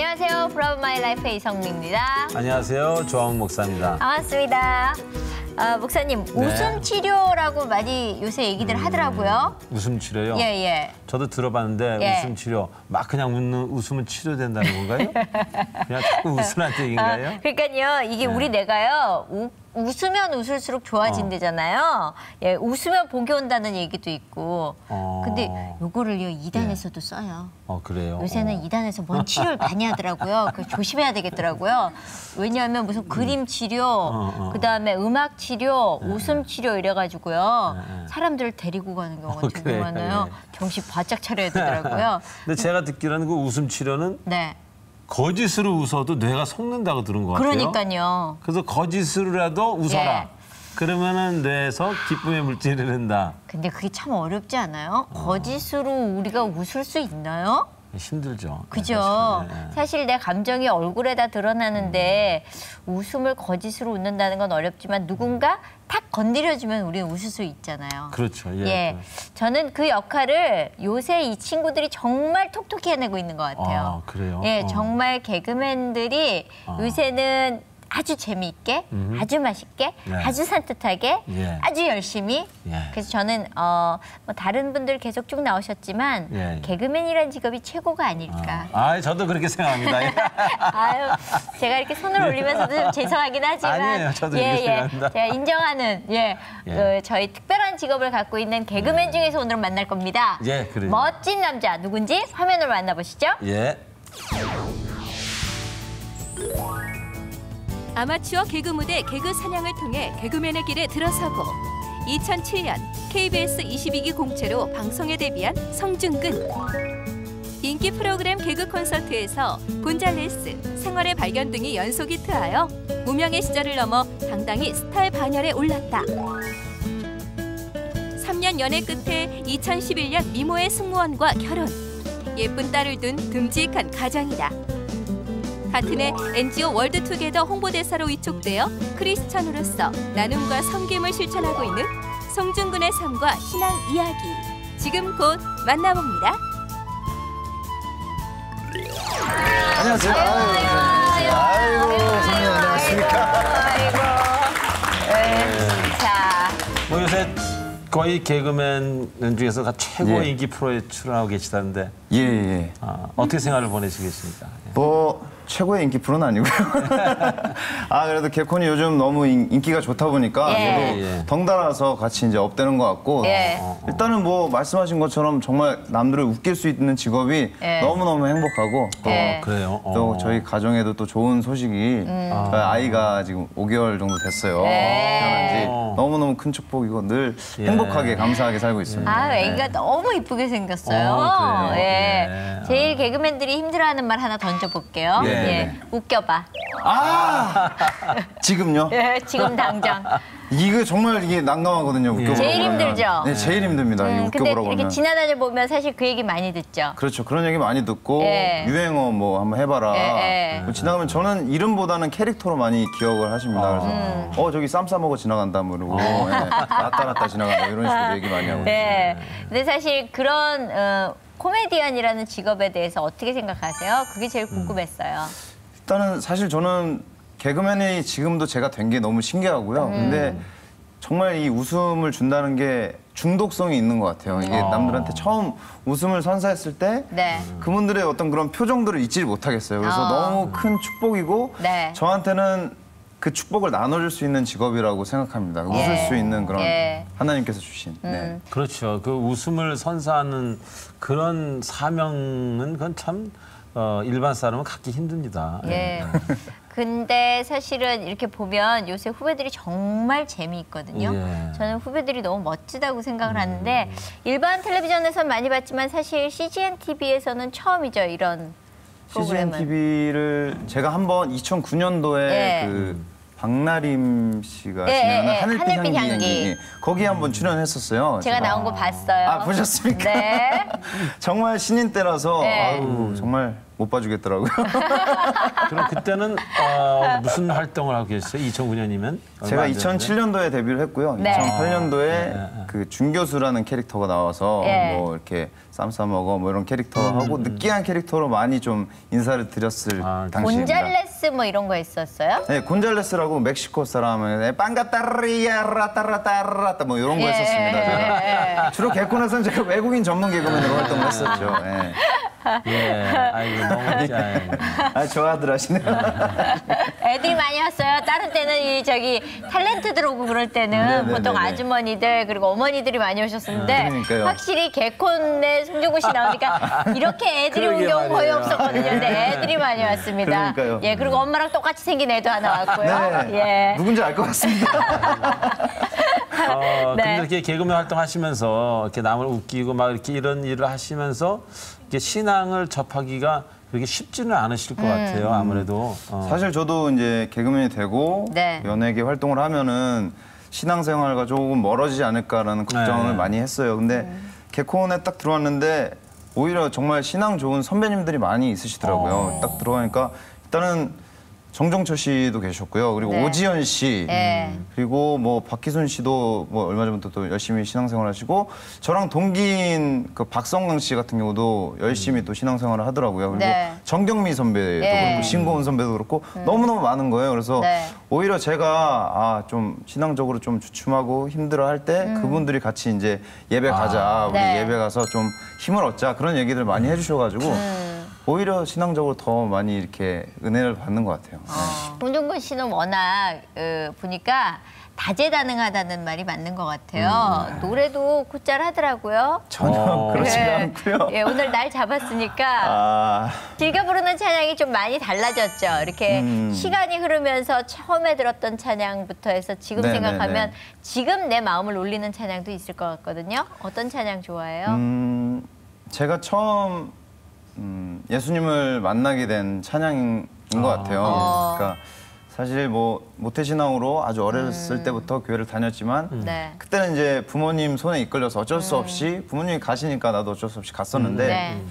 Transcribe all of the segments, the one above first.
안녕하세요. 브라운 마이 라이프의 이성미입니다. 안녕하세요. 조항훈 목사입니다. 반갑습니다. 목사님, 네. 웃음 치료라고 많이 요새 얘기들 하더라고요. 웃음 치료요? 예. 저도 들어봤는데 예. 웃음 치료 막 그냥 웃으면 치료된다는 건가요? 그냥 자꾸 웃으라는 얘기인가요? 그러니까요, 이게 우리 뇌가요. 웃으면 웃을수록 좋아진대잖아요. 예, 웃으면 복이 온다는 얘기도 있고. 근데 요거를요, 이단에서도 써요. 그래요? 요새는 이단에서 뭔 치료를 많이 하더라고요. 그래서 조심해야 되겠더라고요. 왜냐하면 무슨 그림 치료, 그다음에 음악 치료, 웃음 치료 이래가지고요. 사람들을 데리고 가는 경우가 되게 많아요. 정신 바짝 차려야 되더라고요. 근데 제가 듣기로는 그 웃음 치료는 네. 거짓으로 웃어도 뇌가 속는다고 들은 것 같아요. 그러니까요. 그래서 거짓으로라도 웃어라. 예. 그러면은 뇌에서 기쁨의 물질을 흐른다. 근데 그게 참 어렵지 않아요? 거짓으로 우리가 웃을 수 있나요? 힘들죠. 그죠. 네. 사실 내 감정이 얼굴에다 드러나는데 웃음을 거짓으로 웃는다는 건 어렵지만 누군가 탁 건드려주면 우리는 웃을 수 있잖아요. 그렇죠. 예. 예. 저는 그 역할을 요새 이 친구들이 정말 톡톡히 해내고 있는 것 같아요. 그래요? 예, 정말 개그맨들이 요새는 아주 재미있게, 아주 맛있게, 네. 아주 산뜻하게, 예. 아주 열심히. 예. 그래서 저는 뭐 다른 분들 계속 쭉 나오셨지만 예. 개그맨이라는 직업이 최고가 아닐까. 저도 그렇게 생각합니다. 예. 아유, 제가 이렇게 손을 올리면서도 좀 죄송하긴 하지만 아니에요, 저도 이렇게 생각합니다. 제가 인정하는 저희 특별한 직업을 갖고 있는 개그맨 중에서 오늘 만날 겁니다. 예, 그래요. 멋진 남자 누군지 화면으로 만나보시죠. 예. 아마추어 개그 무대 개그 사냥을 통해 개그맨의 길에 들어서고 2007년 KBS 22기 공채로 방송에 데뷔한 성중근. 인기 프로그램 개그 콘서트에서 곤잘레스, 생활의 발견 등이 연속 히트하여 무명의 시절을 넘어 당당히 스타의 반열에 올랐다. 3년 연애 끝에 2011년 미모의 승무원과 결혼. 예쁜 딸을 둔 듬직한 가장이다. 같은 해 NGO 월드투게더 홍보대사로 위촉되어 크리스천으로서 나눔과 섬김을 실천하고 있는 성중근의 삶과 신앙 이야기. 지금 곧 만나봅니다. 안녕하세요. 아이고, 선생님 안녕하십니까. 자, 뭐 요새 거의 개그맨 중에서 최고의 인기 프로에 출연하고 계시다는데 예. 어떻게 생활을 보내시겠습니까? 뭐 최고의 인기 프로는 아니고요. 그래도 개콘이 요즘 너무 인기가 좋다 보니까 저도 덩달아서 같이 이제 업되는 것 같고 일단은 뭐 말씀하신 것처럼 정말 남들을 웃길 수 있는 직업이 너무너무 행복하고 그래요? 또 저희 가정에도 또 좋은 소식이 저희 아이가 지금 5개월 정도 됐어요. 태어난 지 너무너무 큰 축복이고 늘 행복하게 감사하게 살고 있습니다. 애기가 너무 이쁘게 생겼어요. 그래요? 제일 개그맨들이 힘들어하는 말 하나 던져볼게요. 웃겨봐. 지금요? 지금 당장. 이거 정말 이게 난감하거든요. 웃겨보라고 제일 하면. 힘들죠? 네, 제일 힘듭니다. 근데 웃겨보라고 이렇게 하면. 지나다녀 보면 사실 그 얘기 많이 듣죠. 그렇죠. 그런 얘기 많이 듣고 유행어 뭐 한번 해봐라. 지나가면 저는 이름보다는 캐릭터로 많이 기억을 하십니다. 그래서 저기 쌈 싸먹어 지나간다 뭐 이러고 나따 지나간다 이런 식으로 얘기 많이 하고 근데 사실 그런 코미디언이라는 직업에 대해서 어떻게 생각하세요? 그게 제일 궁금했어요. 일단은 사실 저는 개그맨이 지금도 제가 된 게 너무 신기하고요. 근데 정말 이 웃음을 준다는 게 중독성이 있는 것 같아요. 이게 남들한테 처음 웃음을 선사했을 때 그분들의 어떤 그런 표정들을 잊지 못하겠어요. 그래서 너무 큰 축복이고 저한테는 그 축복을 나눠줄 수 있는 직업이라고 생각합니다. 웃을 수 있는 그런 하나님께서 주신. 그렇죠. 그 웃음을 선사하는 그런 사명은 그건 참 일반 사람은 갖기 힘듭니다. 근데 사실은 이렇게 보면 요새 후배들이 정말 재미있거든요. 저는 후배들이 너무 멋지다고 생각을 하는데 일반 텔레비전에서는 많이 봤지만 사실 CGN TV에서는 처음이죠, 이런 프로그램은. CGN TV를 제가 한번 2009년도에 그 박나림 씨가 진행하는 하늘빛 향기 거기에 한번 출연했었어요. 제가 나온 거 봤어요. 보셨습니까? 네. 정말 신인 때라서 아우, 정말 못 봐주겠더라고요. 그럼 그때는 무슨 활동을 하고 계셨어요? 2009년이면? 제가 2007년도에 데뷔를 했고요. 네. 2008년도에 그 준교수라는 캐릭터가 나와서 예. 뭐 이렇게 쌈 싸먹어 뭐 이런 캐릭터하고 느끼한 캐릭터로 많이 좀 인사를 드렸을 당시입니다. 곤잘레스 뭐 이런 거 있었어요? 네, 곤잘레스라고 멕시코 사람은 빵가따리야라 따라따라따 뭐 이런 거 했었습니다. 제가. 주로 개콘에서는 제가 외국인 전문 개그맨으로 활동을 했었죠. 네. 예, 아이고 너무 잘. 아, 좋아들 하시네요. 애들이 많이 왔어요. 다른 때는 이 저기 탤런트 들어오고 그럴 때는 보통 아주머니들 그리고 어머니들이 많이 오셨었는데 그러니까요. 확실히 개콘에 송중근 씨 나오니까 이렇게 애들이 온 그러게 경우 거의 말이에요. 없었거든요. 근데 애들이 많이 왔습니다. 그러니까요. 예, 그리고 엄마랑 똑같이 생긴 애도 하나 왔고요. 네. 예. 누군지 알 것 같습니다. 네. 근데 이렇게 개그맨 활동하시면서 이렇게 남을 웃기고 막 이렇게 이런 일을 하시면서 이렇게 신앙을 접하기가 그렇게 쉽지는 않으실 것 같아요. 아무래도. 사실 저도 이제 개그맨이 되고 네. 연예계 활동을 하면은 신앙생활과 조금 멀어지지 않을까라는 걱정을 네. 많이 했어요. 근데 개콘에 딱 들어왔는데 오히려 정말 신앙 좋은 선배님들이 많이 있으시더라고요. 딱 들어가니까 일단은 정종철 씨도 계셨고요. 그리고 네. 오지연 씨, 네. 그리고 뭐 박희순 씨도 뭐 얼마 전부터 또 열심히 신앙생활 하시고 저랑 동기인 그 박성강 씨 같은 경우도 열심히 또 신앙생활을 하더라고요. 그리고 네. 정경미 선배도 예. 그렇고 신고은 선배도 그렇고 너무너무 많은 거예요. 그래서 네. 오히려 제가 좀 신앙적으로 좀 주춤하고 힘들어할 때 그분들이 같이 이제 예배 가자, 우리 네. 예배 가서 좀 힘을 얻자 그런 얘기들 많이 해주셔가지고 오히려 신앙적으로 더 많이 이렇게 은혜를 받는 것 같아요. 송중근 씨는 워낙 보니까 다재다능하다는 말이 맞는 것 같아요. 노래도 곧잘 하더라고요. 전혀 그렇지가 네. 않고요. 예, 오늘 날 잡았으니까 아, 즐겨 부르는 찬양이 좀 많이 달라졌죠. 이렇게 시간이 흐르면서 처음에 들었던 찬양부터 해서 지금 네, 생각하면 네, 네. 지금 내 마음을 울리는 찬양도 있을 것 같거든요. 어떤 찬양 좋아해요? 제가 처음 예수님을 만나게 된 찬양인 것 같아요. 그러니까 사실 뭐 모태신앙으로 아주 어렸을 때부터 교회를 다녔지만 네. 그때는 이제 부모님 손에 이끌려서 어쩔 수 없이 부모님이 가시니까 나도 어쩔 수 없이 갔었는데 네.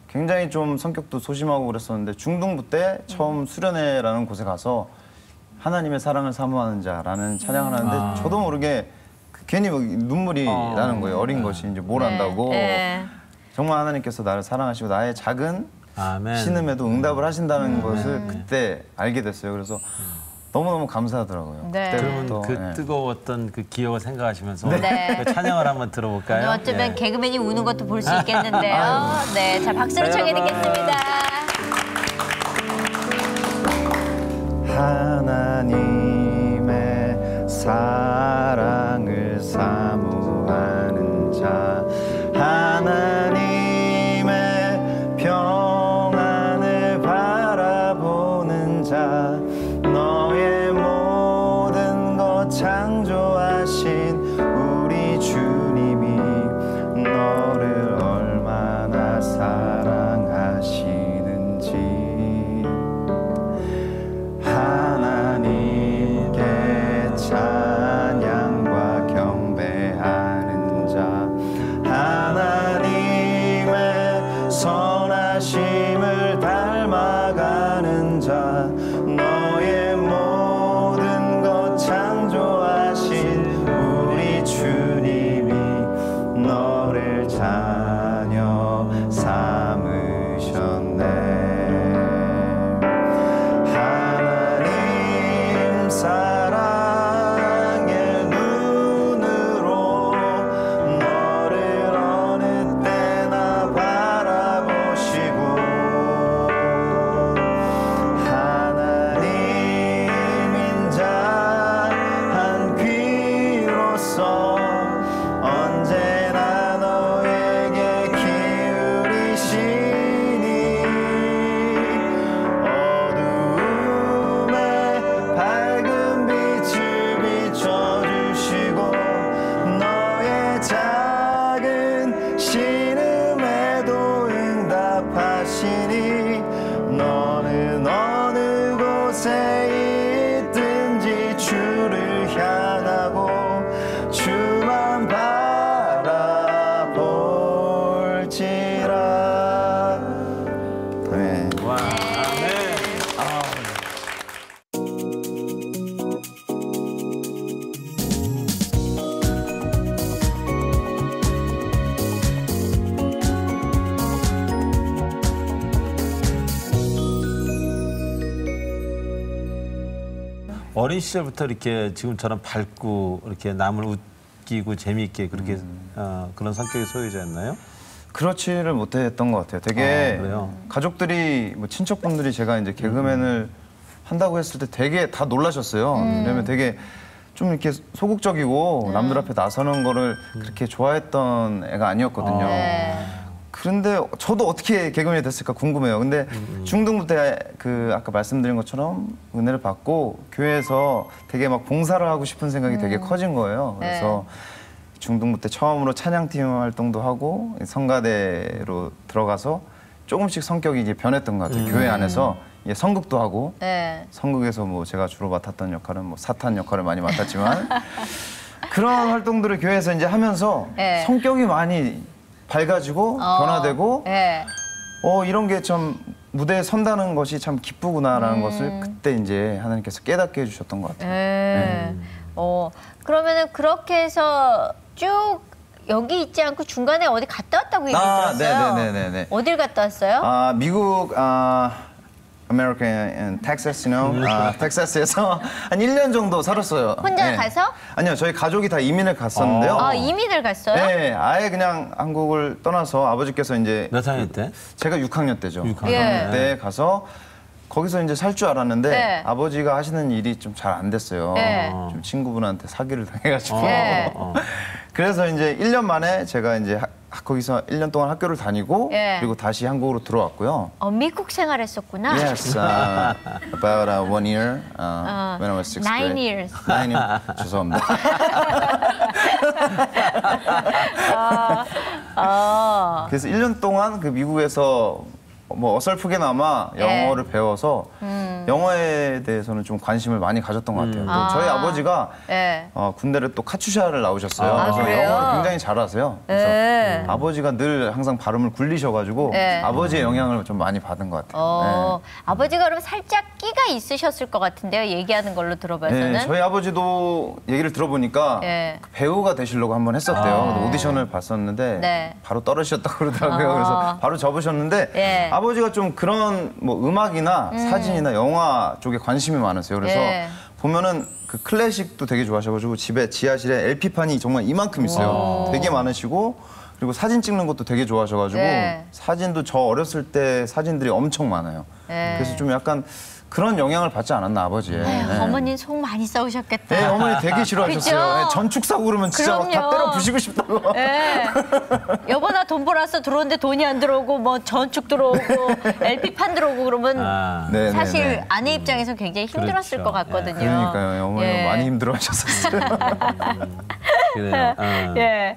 굉장히 좀 성격도 소심하고 그랬었는데 중등부 때 처음 수련회라는 곳에 가서 하나님의 사랑을 사모하는 자라는 찬양을 하는데 저도 모르게 괜히 막 눈물이 나는 거예요. 어린 것이 이제 뭘 안다고. 네. 정말 하나님께서 나를 사랑하시고 나의 작은 아멘. 신음에도 응답을 하신다는 것을 그때 알게 됐어요. 그래서 너무너무 감사하더라고요. 네. 그러면 그때부터. 그 네. 뜨거웠던 그 기억을 생각하시면서 네. 그 찬양을 한번 들어볼까요? 오늘 어쩌면 예. 개그맨이 우는 것도 볼 수 있겠는데요. 네, 자 박수로 자, 청해 여러분. 듣겠습니다. 하나님의 사랑을 사모하는 자 하나님의 평안을 바라보는 자 너의 모든 것 창조하신 우리 주님이 너를 얼마나 사랑하시는지 하나님께 찬양과 경배하는 자 하나님의 선하심을 닮아가는 자 너의 모든 것 창조하신 우리 주님이 너를 자녀 삼으셨네 하나님 사랑의 눈으로 너를 어느 때나 바라보시고 하나님 어린 시절부터 이렇게 지금처럼 밝고 이렇게 남을 웃기고 재미있게 그렇게 그런 성격의 소유자였나요? 그렇지를 못했던 것 같아요. 되게 그래요? 가족들이 뭐 친척분들이 제가 이제 개그맨을 한다고 했을 때 되게 다 놀라셨어요. 왜냐면 되게 좀 이렇게 소극적이고 남들 앞에 나서는 거를 그렇게 좋아했던 애가 아니었거든요. 그런데 저도 어떻게 개그맨이 됐을까 궁금해요. 근데 중등부 때 그 아까 말씀드린 것처럼 은혜를 받고 교회에서 되게 막 봉사를 하고 싶은 생각이 되게 커진 거예요. 그래서 중등부 때 처음으로 찬양팀 활동도 하고 성가대로 들어가서 조금씩 성격이 이제 변했던 것 같아요. 교회 안에서 이제 성극도 하고 성극에서 뭐 제가 주로 맡았던 역할은 뭐 사탄 역할을 많이 맡았지만 그런 활동들을 교회에서 이제 하면서 성격이 많이 밝아지고 변화되고 이런 게 참 무대에 선다는 것이 참 기쁘구나라는 것을 그때 이제 하나님께서 깨닫게 해주셨던 것 같아요. 그러면은 그렇게 해서 쭉 여기 있지 않고 중간에 어디 갔다 왔다고 얘기 들었어요. 네네네네. 어딜 갔다 왔어요? 미국 American Texas, 텍사스에서 한 1년 정도 살았어요. 혼자 가서? 아니요, 저희 가족이 다 이민을 갔었는데요. 이민을 갔어요? 네, 아예 그냥 한국을 떠나서 아버지께서 이제 몇 학년 때? 제가 6학년 때죠. 6학년 때 가서 거기서 이제 살 줄 알았는데 아버지가 하시는 일이 좀 잘 안 됐어요. 좀 친구분한테 사기를 당해가지고. 그래서 이제 1년 만에 제가 이제 거기서 1년 동안 학교를 다니고 그리고 다시 한국으로 들어왔고요. 미국 생활했었구나. Yes, about 1 year when I was 6th grade. 9 years. 9 years. 죄송합니다. 그래서 1년 동안 그 미국에서 뭐 어설프게나마 영어를 배워서 영어에 대해서는 좀 관심을 많이 가졌던 것 같아요. 또 저희 아버지가 군대를 또 카투샤를 나오셨어요. 그래서 그래요? 영어를 굉장히 잘하세요. 그래서 아버지가 늘 항상 발음을 굴리셔가지고 아버지의 영향을 좀 많이 받은 것 같아요. 아버지가 그럼 살짝 끼가 있으셨을 것 같은데요. 얘기하는 걸로 들어봐서는. 네, 저희 아버지도 얘기를 들어보니까 그 배우가 되시려고 한번 했었대요. 오디션을 봤었는데 바로 떨어지셨다고 그러더라고요. 그래서 바로 접으셨는데 아버지가 좀 그런 뭐 음악이나 사진이나 영화 쪽에 관심이 많으세요. 그래서 보면은 그 클래식도 되게 좋아하셔가지고 집에 지하실에 LP판이 정말 이만큼 있어요. 되게 많으시고 그리고 사진 찍는 것도 되게 좋아하셔가지고 사진도 저 어렸을 때 사진들이 엄청 많아요. 그래서 좀 약간 그런 영향을 받지 않았나 아버지의. 어머니는 속 많이 싸우셨겠다. 네, 어머니 되게 싫어하셨어요. 그죠? 전축 사고 그러면 진짜 막 다 때려 부시고 싶다고. 여보 나 돈 벌어서 들어오는데 돈이 안 들어오고 뭐 전축 들어오고 LP판 들어오고 그러면 사실 아내 입장에서 굉장히 힘들었을 것 같거든요. 그러니까요. 어머니가 많이 힘들어하셨었어요. 그래요.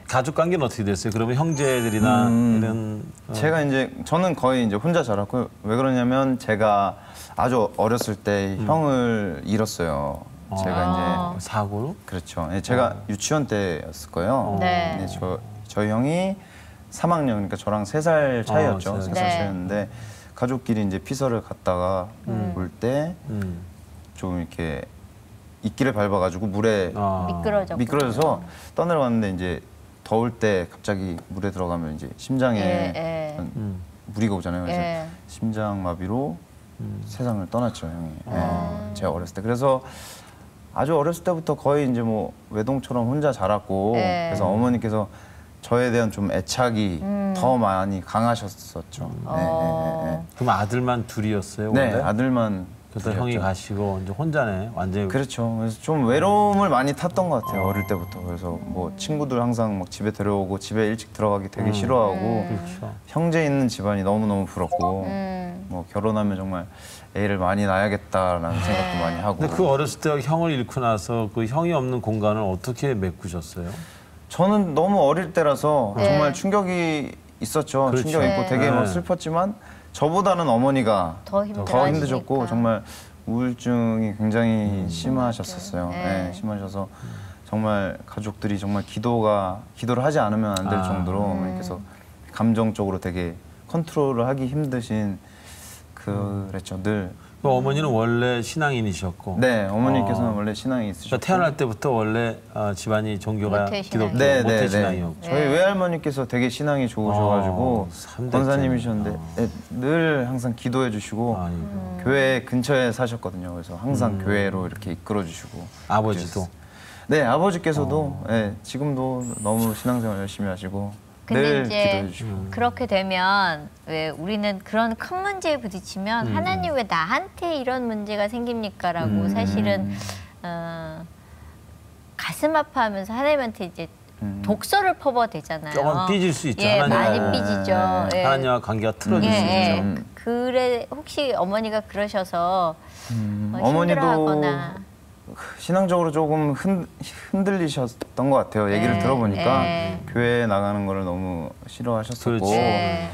가족 관계는 어떻게 됐어요? 그러면 형제들이나 이런 제가 이제 저는 거의 이제 혼자 자랐고 왜 그러냐면 제가 아주 어렸을 때 형을 잃었어요. 제가 이제 사고로? 그렇죠. 제가 유치원 때였을 거예요. 근데 저희 형이 3학년 그러니까 저랑 3살 차이였죠. 3살 차이였는데 가족끼리 이제 피서를 갔다가 올 때 좀 이렇게 이끼를 밟아가지고 물에 미끄러져서 떠내려왔는데 이제 더울 때 갑자기 물에 들어가면 이제 심장에 무리가 오잖아요. 그래서 심장마비로 세상을 떠났죠, 형이. 제가 어렸을 때. 그래서 아주 어렸을 때부터 거의 이제 뭐 외동처럼 혼자 자랐고 그래서 어머니께서 저에 대한 좀 애착이 더 많이 강하셨었죠. 그럼 아들만 둘이었어요? 네, 원래? 아들만. 그래서 형이 가시고 이제 혼자네, 완전히. 그렇죠. 그래서 좀 외로움을 많이 탔던 것 같아요, 어릴 때부터. 그래서 뭐 친구들 항상 막 집에 데려오고 집에 일찍 들어가기 되게 싫어하고 그렇죠. 형제 있는 집안이 너무너무 부럽고 뭐 결혼하면 정말 애를 많이 낳아야겠다라는 생각도 많이 하고. 근데 그 어렸을 때 형을 잃고 나서 그 형이 없는 공간을 어떻게 메꾸셨어요? 저는 너무 어릴 때라서 정말 충격이 있었죠. 그렇죠. 충격이 있고 되게 막 슬펐지만 저보다는 어머니가 더 힘드셨고 정말 우울증이 굉장히 심하셨었어요. 심하셔서 정말 가족들이 정말 기도를 하지 않으면 안 될 정도로 어머니께서 감정적으로 되게 컨트롤을 하기 힘드신 그랬죠. 늘 그 어머니는 원래 신앙인이셨고. 네, 어머니께서는 원래 신앙이 있으셨고. 그러니까 태어날 때부터 원래 집안이 종교가 모태 기독교, 신앙이요. 모태 신앙이었고. 저희 외할머니께서 되게 신앙이 좋으셔가지고 삼대째. 권사님이셨는데 늘 항상 기도해 주시고 아이고. 교회 근처에 사셨거든요. 그래서 항상 교회로 이렇게 이끌어 주시고. 아버지도. 네, 아버지께서도 네, 지금도 너무 신앙생활 열심히 하시고 근데 늘 이제 기도해 주시고. 그렇게 되면 왜 우리는 그런 큰 문제에 부딪히면 하나님 왜 나한테 이런 문제가 생깁니까라고 사실은 가슴 아파하면서 하나님한테 이제 독서를 퍼버대잖아요. 조금 삐질 수 있죠. 예, 하나님하고. 많이 삐지죠. 예. 하나님과 관계가 틀어질 수 예, 있죠. 예. 그래 혹시 어머니가 그러셔서 어머니도 힘들어하거나 신앙적으로 조금 흔들리셨던 것 같아요. 얘기를 네, 들어보니까 네. 교회에 나가는 거를 너무 싫어하셨었고. 그렇지. 예.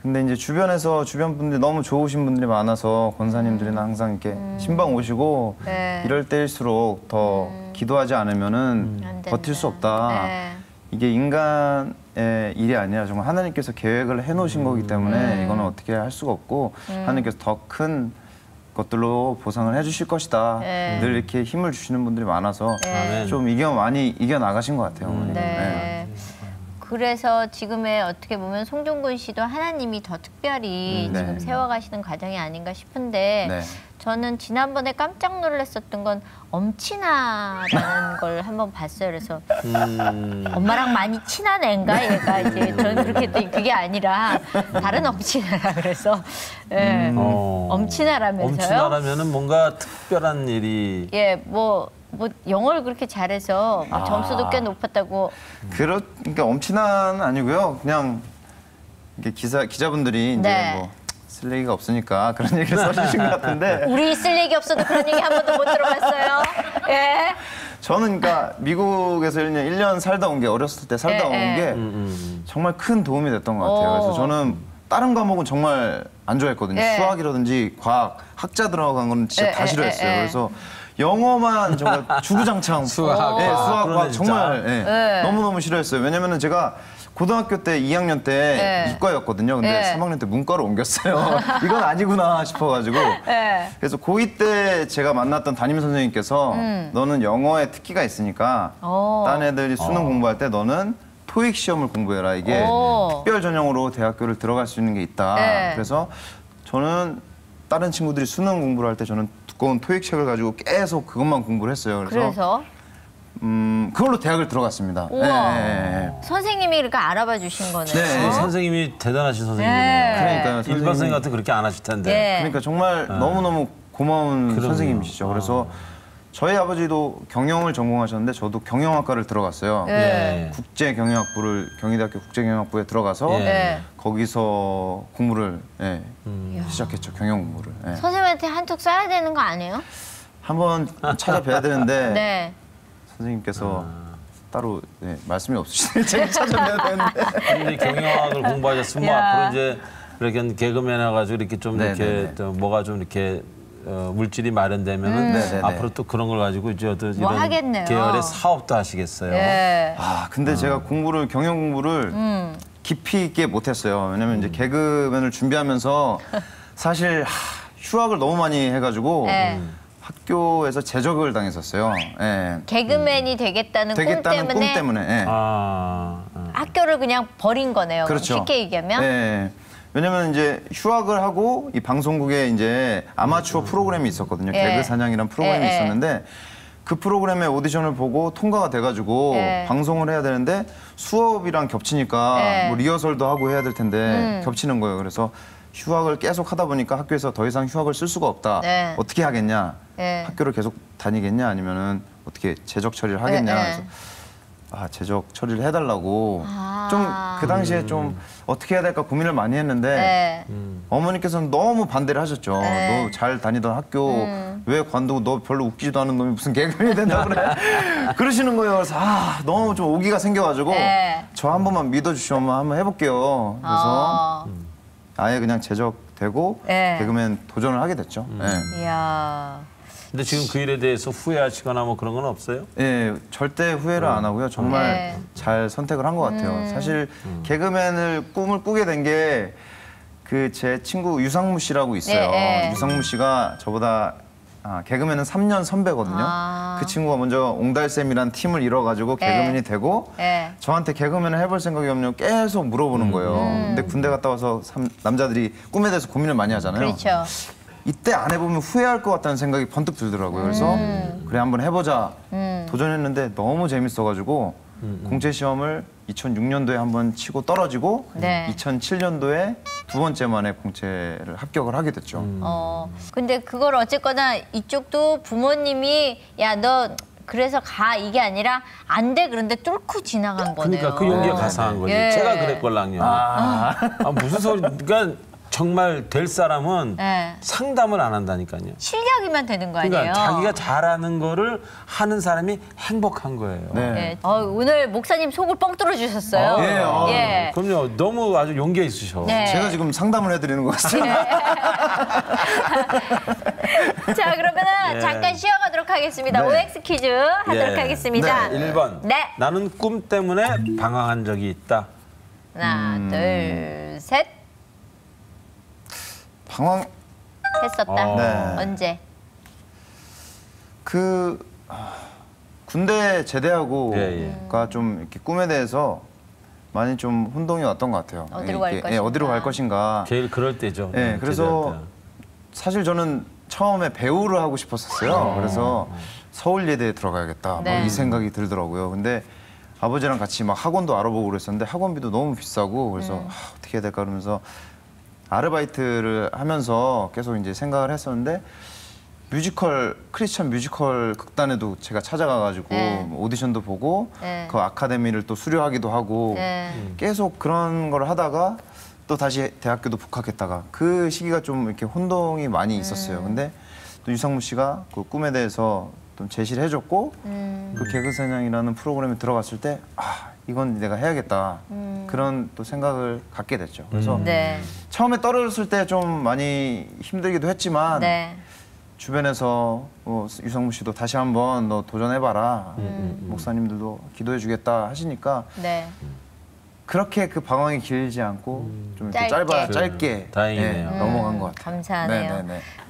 근데 이제 주변 분들이 너무 좋으신 분들이 많아서 권사님들이나 항상 이렇게 신방 오시고 네. 이럴 때일수록 더 기도하지 않으면은 안 된다. 버틸 수 없다. 네. 이게 인간의 일이 아니라 정말 하나님께서 계획을 해놓으신 거기 때문에 이거는 어떻게 할 수가 없고 하나님께서 더 큰 것들로 보상을 해주실 것이다. 네. 늘 이렇게 힘을 주시는 분들이 많아서 아멘. 좀 많이 이겨나가신 것 같아요. 어머니는. 네. 그래서 지금의 어떻게 보면 송중근 씨도 하나님이 더 특별히 네. 지금 세워가시는 과정이 아닌가 싶은데 네. 저는 지난번에 깜짝 놀랐었던 건 엄친아라는 걸 한번 봤어요. 그래서 엄마랑 많이 친한 애인가 얘가 이제 저는 그렇게 했더니 그게 아니라 다른 엄친아라 그래서 예. 엄친아라면서요. 엄친아라면은 뭔가 특별한 일이. 예, 뭐 영어를 그렇게 잘해서 뭐 점수도 꽤 높았다고. 그러니까 엄친아는 아니고요. 그냥 이게 기자분들이 이제 네. 뭐 쓸 얘기가 없으니까 그런 얘기를 써주신 것 같은데 우리 쓸 얘기 없어도 그런 얘기 한 번도 못 들어봤어요. 예. 저는 그러니까 미국에서 1년 살다 온 게 어렸을 때 살다 온 게 정말 큰 도움이 됐던 것 같아요. 그래서 저는 다른 과목은 정말 안 좋아했거든요. 네. 수학이라든지 과학, 학자 들어간 건 진짜 다 싫어했어요. 네. 그래서 영어만 정말 주구장창 수학, 네, 과학, 수학, 그러네, 과학 진짜. 정말 예, 네. 너무너무 싫어했어요. 왜냐면은 제가 고등학교 때 2학년 때 네. 이과였거든요. 근데 네. 3학년 때 문과로 옮겼어요. 이건 아니구나 싶어가지고. 네. 그래서 고2 때 제가 만났던 담임 선생님께서 너는 영어에 특기가 있으니까 딴 애들이 수능 공부할 때 너는 토익 시험을 공부해라. 이게 특별 전형으로 대학교를 들어갈 수 있는 게 있다. 네. 그래서 저는 다른 친구들이 수능 공부를 할 때 저는 두꺼운 토익 책을 가지고 계속 그것만 공부를 했어요. 그래서 그걸로 대학을 들어갔습니다. 우와. 네. 선생님이 이렇게 알아봐 주신 거네요. 네. 선생님이 대단하신 선생님이네요. 네. 그러니까요. 일반 선생님 같은 그렇게 안 하실 텐데. 예. 그러니까 정말 너무너무 고마운 그럼요. 선생님이시죠. 그래서 저희 아버지도 경영을 전공하셨는데 저도 경영학과를 들어갔어요. 예. 국제경영학부를 경희대학교 국제경영학부에 들어가서 예. 예. 거기서 공부를 시작했죠. 경영 공부를. 예. 선생님한테 한턱 쏴야 되는 거 아니에요? 한번 찾아뵈야 되는데 네. 선생님께서 따로 말씀이 없으시네. 제가 찾아뵈야 되는데. 근데 경영학을 공부하셨으면 뭐 야. 앞으로 이제 이렇게 개그맨 해가지고 이렇게 좀 네, 이렇게 네, 네. 또 뭐가 좀 이렇게 물질이 마련되면은 네, 네, 네. 앞으로 또 그런 걸 가지고 이제 어떤 뭐 이런 하겠네요. 계열의 사업도 하시겠어요. 예. 근데 제가 경영 공부를 깊이 있게 못했어요. 왜냐면 이제 개그맨을 준비하면서 사실 휴학을 너무 많이 해가지고 네. 학교에서 제적을 당했었어요. 예. 개그맨이 되겠다는 꿈 되겠다는 꿈 때문에 때문에. 예. 학교를 그냥 버린 거네요. 그렇죠. 쉽게 얘기하면. 예. 왜냐면 이제 휴학을 하고 이 방송국에 이제 아마추어 프로그램이 있었거든요. 예. 개그 사냥이라는 프로그램이 예, 예. 있었는데 그 프로그램의 오디션을 보고 통과가 돼가지고 예. 방송을 해야 되는데 수업이랑 겹치니까 예. 뭐 리허설도 하고 해야 될 텐데 겹치는 거예요. 그래서 휴학을 계속 하다 보니까 학교에서 더 이상 휴학을 쓸 수가 없다. 네. 어떻게 하겠냐? 예. 학교를 계속 다니겠냐? 아니면은 어떻게 재적 처리를 하겠냐? 예, 예. 그래서 재적 처리를 해달라고 아. 좀 그 당시에 좀 어떻게 해야 될까 고민을 많이 했는데 네. 어머니께서는 너무 반대를 하셨죠. 네. 너 잘 다니던 학교 왜 관두고 너 별로 웃기지도 않은 놈이 무슨 개그맨이 된다 그래? 그러시는 거예요. 그래서 너무 좀 오기가 생겨가지고 네. 저 한 번만 믿어주시면 한번 해볼게요. 그래서 아예 그냥 제적되고 네. 개그맨 도전을 하게 됐죠. 이야. 근데 지금 그 일에 대해서 후회하시거나 뭐 그런 건 없어요? 예, 절대 후회를 안 하고요. 정말 네. 잘 선택을 한 것 같아요. 사실 개그맨을 꿈을 꾸게 된 게 그 제 친구 유상무 씨라고 있어요. 네. 유상무 씨가 저보다 개그맨은 3년 선배거든요. 그 친구가 먼저 옹달샘이란 팀을 이뤄가지고 개그맨이 되고 저한테 개그맨을 해볼 생각이 없냐고 계속 물어보는 거예요. 근데 군대 갔다 와서 남자들이 꿈에 대해서 고민을 많이 하잖아요. 그렇죠. 이때 안 해보면 후회할 것 같다는 생각이 번뜩 들더라고요. 그래서 그래 한번 해보자 도전했는데 너무 재밌어가지고 공채 시험을 2006년도에 한번 치고 떨어지고 2007년도에 두 번째 만에 공채를 합격을 하게 됐죠. 근데 그걸 어쨌거나 이쪽도 부모님이 야, 너 그래서 가 이게 아니라 안 돼 그런데 뚫고 지나간 거네요. 그러니까 그 용기가 가상한 거지. 예. 제가 그랬걸랑요. 무슨 소리? 그러니까 정말 될 사람은 상담을 안 한다니까요. 실력이면 되는 거 아니에요? 그러니까 자기가 잘하는 거를 하는 사람이 행복한 거예요. 네. 오늘 목사님 속을 뻥 뚫어 주셨어요. 예. 그럼요. 너무 아주 용기가 있으셔. 네. 제가 지금 상담을 해드리는 것 같습니다. 자, 그러면은 잠깐 쉬어가도록 하겠습니다. OX 퀴즈 하도록 하겠습니다. 1번. 나는 꿈 때문에 방황한 적이 있다. 하나, 둘, 셋. 방황 했었다. 네. 언제? 군대 제대하고가 좀 이렇게 꿈에 대해서 많이 좀 혼동이 왔던 것 같아요. 어디로 갈 것인가. 어디로 갈 것인가. 제일 그럴 때죠. 네, 그래서 사실 저는 처음에 배우를 하고 싶었었어요. 그래서 서울예대에 들어가야겠다. 뭐 이 생각이 들더라고요. 근데 아버지랑 같이 막 학원도 알아보고 그랬었는데 학원비도 너무 비싸고 그래서 어떻게 해야 될까 그러면서 아르바이트를 하면서 계속 이제 생각을 했었는데 크리스천 뮤지컬 극단에도 제가 찾아가가지고 오디션도 보고 그 아카데미를 또 수료하기도 하고 계속 그런 걸 하다가 또 다시 대학교도 복학했다가 그 시기가 좀 이렇게 혼동이 많이 있었어요. 근데 또 유상무 씨가 그 꿈에 대해서 좀 제시를 해줬고 그 개그사냥이라는 프로그램에 들어갔을 때 이건 내가 해야겠다 그런 또 생각을 갖게 됐죠. 그래서 처음에 떨어졌을 때 좀 많이 힘들기도 했지만 주변에서 유상무 씨도 다시 한번 너 도전해봐라. 목사님들도 기도해주겠다 하시니까 그렇게 그 방황이 길지 않고 좀 이렇게 짧게 다행이네요. 넘어간 것 같아요. 감사하네요.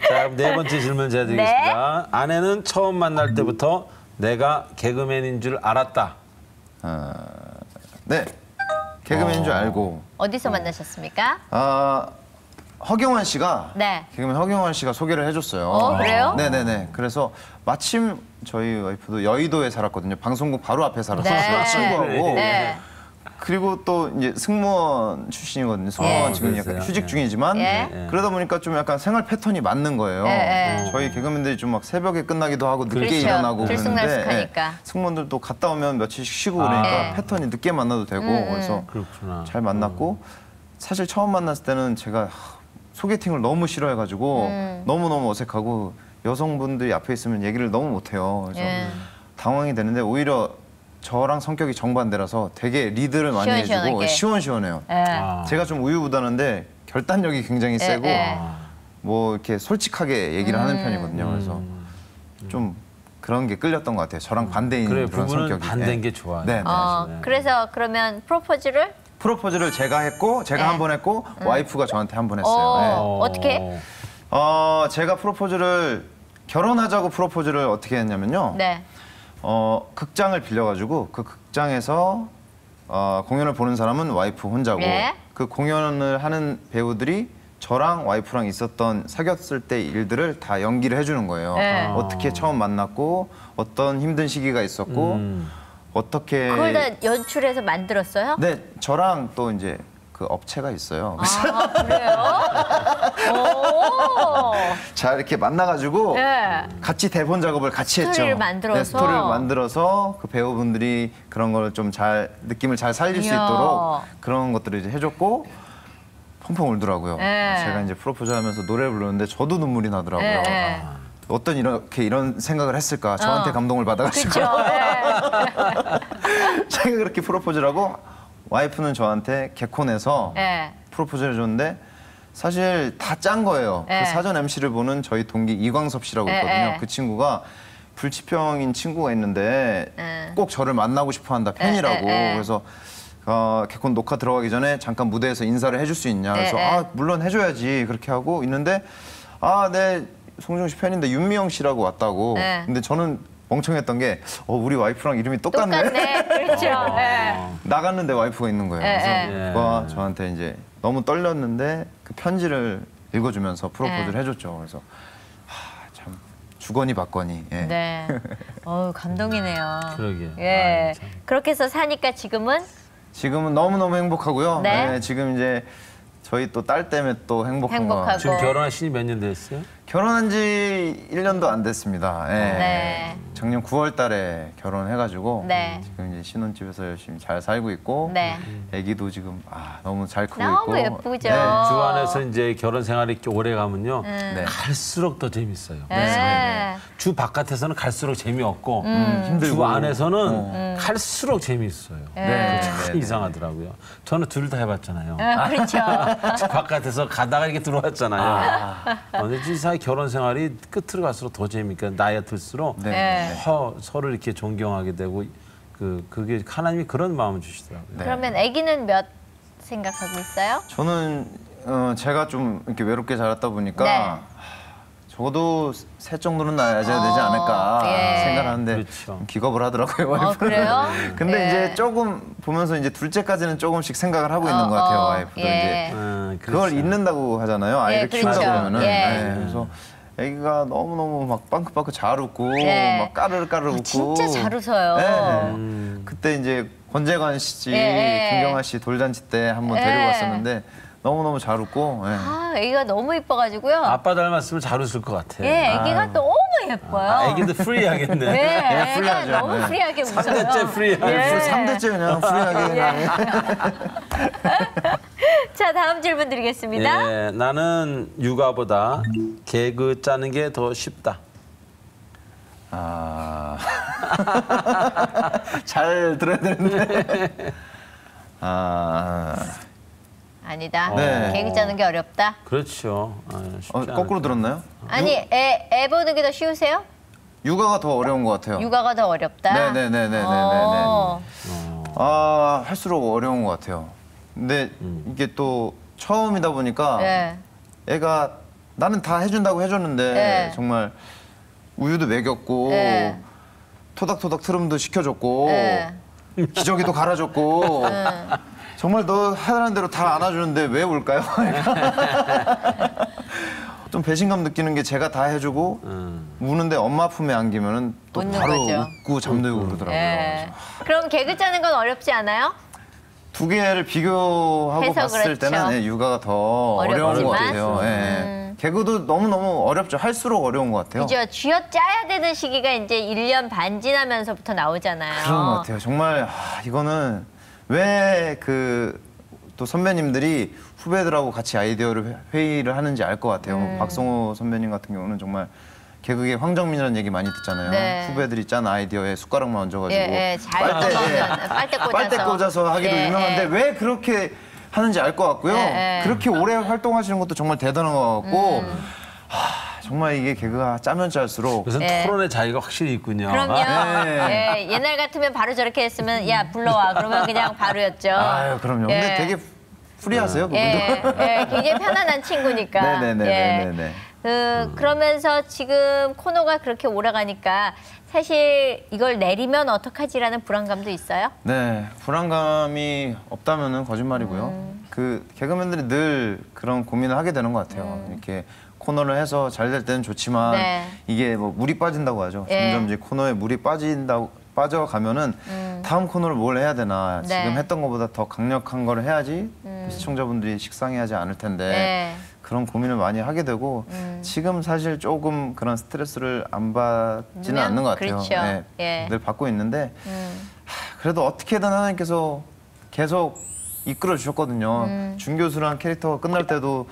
자, 그럼 네 번째 질문 제가 드리겠습니다. 아내는 처음 만날 때부터 내가 개그맨인 줄 알았다. 네, 개그맨인 줄 알고. 어디서 만나셨습니까? 허경환 씨가 네. 개그맨 허경환 씨가 소개를 해줬어요. 그래요? 네네네. 그래서 마침 저희 와이프도 여의도에 살았거든요. 방송국 바로 앞에 살았어요. 친구하고. 그리고 또 이제 승무원 출신이거든요. 승무원 지금 약간 휴직 중이지만 그러다 보니까 좀 약간 생활 패턴이 맞는 거예요. 저희 개그맨들이 좀 막 새벽에 끝나기도 하고 늦게 일어나고 그러는데 승무원들도 갔다 오면 며칠씩 쉬고 그러니까 패턴이 늦게 만나도 되고 그래서 잘 만났고 사실 처음 만났을 때는 제가 소개팅을 너무 싫어해가지고 너무너무 어색하고 여성분들이 앞에 있으면 얘기를 너무 못해요. 그래서 당황이 되는데 오히려 저랑 성격이 정반대라서 되게 리드를 많이 해주고 시원시원해요. 제가 좀 우유부단한데 결단력이 굉장히 세고 뭐 이렇게 솔직하게 얘기를 하는 편이거든요. 그래서 좀 그런 게 끌렸던 것 같아요. 저랑 반대인 그런 성격이. 반대인 게 좋아요. 네. 그래서 그러면 프로포즈를 제가 했고 제가 한 번 했고 와이프가 저한테 한 번 했어요. 어떻게? 제가 결혼하자고 프로포즈를 어떻게 했냐면요. 극장을 빌려가지고 그 극장에서 공연을 보는 사람은 와이프 혼자고 그 공연을 하는 배우들이 저랑 와이프랑 있었던 사귀었을 때 일들을 다 연기를 해주는 거예요. 어떻게 처음 만났고 어떤 힘든 시기가 있었고 어떻게 그걸 다 연출해서 만들었어요? 네, 저랑 또 이제 그 업체가 있어요. 그래요? 자 이렇게 만나가지고 같이 대본 작업을 같이 했죠. 스토리를 만들어서 스토리를 만들어서 그 배우분들이 그런 걸 좀 느낌을 잘 살릴 수 있도록 그런 것들을 이제 해줬고 펑펑 울더라고요. 제가 이제 프로포즈하면서 노래를 부르는데 저도 눈물이 나더라고요. 어떤 이런 생각을 했을까? 저한테 감동을 받아가지고 제가 그렇게 프로포즈를 하고 와이프는 저한테 개콘에서 프로포즈를 해줬는데 사실 다 짠 거예요. 그 사전 MC를 보는 저희 동기 이광섭 씨라고 있거든요. 그 친구가 불치병인 친구가 있는데 꼭 저를 만나고 싶어한다 팬이라고. 그래서 개콘 녹화 들어가기 전에 잠깐 무대에서 인사를 해줄 수 있냐. 그래서 네. 아 물론 해줘야지 그렇게 하고 있는데 네 송중기 씨 팬인데 윤미영 씨라고 왔다고. 네. 근데 저는 멍청했던 게 우리 와이프랑 이름이 똑같네. 똑같네. 그렇죠. 네. 나갔는데 와이프가 있는 거예요. 그래서 네. 오빠가 저한테 이제 너무 떨렸는데 그 편지를 읽어주면서 프로포즈를 해줬죠. 그래서 참 주거니 받거니. 예. 네. 감동이네요. 그러게. 예. 참. 그렇게 해서 사니까 지금은 지금은 너무너무 행복하고요. 네. 지금 이제 저희 또 딸 때문에 또 행복한 거. 행복하고. 지금 결혼하신 지 몇 년 됐어요? 결혼한 지 1년도 안 됐습니다. 예. 네. 작년 9월 달에 결혼해가지고 네. 지금 이제 신혼집에서 열심히 잘 살고 있고 네. 아기도 지금 너무 잘 크고 너무 있고 예쁘죠. 네. 주 안에서 이제 결혼 생활이 이렇게 오래 가면요. 네. 갈수록 더 재밌어요. 네. 주 바깥에서는 갈수록 재미없고 힘들고. 주 안에서는 갈수록 재미있어요. 네. 참 이상하더라고요. 저는 둘 다 해봤잖아요. 그렇죠. 주 바깥에서 가다가 이렇게 들어왔잖아요. 근데 진짜 결혼 생활이 끝으로 갈수록 더 재미니까 나이가 들수록 네. 서로 이렇게 존경하게 되고 그게 하나님이 그런 마음을 주시더라고요. 네. 그러면 아기는 몇 생각하고 있어요? 저는 제가 좀 이렇게 외롭게 자랐다 보니까 네. 적어도 셋 정도는 낳아야 되지 않을까 예. 생각하는데 그렇죠. 기겁을 하더라고요. 와이프는. 그래요? 근데 예. 이제 조금 보면서 이제 둘째까지는 조금씩 생각을 하고 있는 것 같아요. 와이프도 예. 이제 그렇죠. 그걸 잊는다고 하잖아요. 아이를 예, 키우다 그렇죠. 보면은. 예. 네, 그래서 아기가 너무너무 막 빵긋빵긋 잘 웃고 예. 막 까르르까르 웃고 진짜 잘 웃어요. 네. 그때 이제 권재관 씨, 예. 김경아 씨 돌잔치 때 한번 예. 데리고 왔었는데 너무너무 잘 웃고 예. 아기가 너무 이뻐가지고요. 아빠 닮았으면 잘 웃을 것 같아. 예, 아기가 너무 예뻐요. 아기도 프리하겠네. 네, 애가 프리하죠. 너무 네. 프리하게 웃어요. 3대째 프리하게. 예. 3대째 그냥 프리하게 그냥. 자, 다음 질문 드리겠습니다. 예, 나는 육아보다 개그 짜는 게 더 쉽다. 잘 들어야 되는데. 아니다. 네. 개그 짜는 게 어렵다. 그렇죠. 쉽지 거꾸로 들었나요? 아니, 애 보는 게 더 쉬우세요? 육아가 더 어려운 것 같아요. 육아가 더 어렵다. 네네네네네네. 어. 할수록 어려운 것 같아요. 근데 이게 또 처음이다 보니까 네. 애가 나는 다 해준다고 해줬는데 네. 정말 우유도 먹였고 네. 토닥토닥 트름도 시켜줬고 네. 기저귀도 갈아줬고 정말 너 하라는 대로 다 안아주는데 왜 울까요? 좀 배신감 느끼는 게 제가 다 해주고 우는데 엄마 품에 안기면은 또 웃는 바로 거죠. 웃고 잠들고 그러더라고요. 예. 그럼 개그 짜는 건 어렵지 않아요? 두 개를 비교하고 해서 봤을 그렇죠. 때는 육아가 더 어려운 것 어렵지만. 같아요. 예. 개그도 너무너무 어렵죠. 할수록 어려운 것 같아요. 그죠. 쥐어짜야 되는 시기가 이제 1년 반 지나면서부터 나오잖아요. 그런 것 같아요. 정말 이거는 왜 또 선배님들이 후배들하고 같이 아이디어를 회의를 하는지 알 것 같아요. 박성호 선배님 같은 경우는 정말 개그계 황정민이라는 얘기 많이 듣잖아요. 네. 후배들이 짠 아이디어에 숟가락만 얹어가지고 잘 빨대 꽂아서 하기도 예, 유명한데 예. 왜 그렇게 하는지 알 것 같고요. 예, 예. 그렇게 오래 활동하시는 것도 정말 대단한 것 같고 정말 이게 개그가 짜면 짤수록 요새 예. 토론의 자유가 확실히 있군요. 그럼요. 네. 예, 옛날 같으면 바로 저렇게 했으면 야 불러와 그러면 그냥 바로였죠. 아유 그럼요. 예. 근데 되게 프리하세요 그분도. 예, 굉장히 편안한 친구니까. 네네네네네. 그러면서 지금 코너가 그렇게 오래가니까 사실 이걸 내리면 어떡하지라는 불안감도 있어요? 네, 불안감이 없다면은 거짓말이고요. 그 개그맨들이 늘 그런 고민을 하게 되는 것 같아요. 이렇게 코너를 해서 잘 될 때는 좋지만 네. 이게 뭐 물이 빠진다고 하죠. 예. 점점 이제 코너에 물이 빠져가면은 다음 코너를 뭘 해야 되나. 네. 지금 했던 것보다 더 강력한 걸 해야지 시청자분들이 식상해하지 않을 텐데 네. 그런 고민을 많이 하게 되고 지금 사실 조금 그런 스트레스를 안 받지는 않는 것 같아요. 그렇죠. 네, 예. 늘 받고 있는데 그래도 어떻게든 하나님께서 계속 이끌어 주셨거든요. 준교수라는 캐릭터가 끝날 때도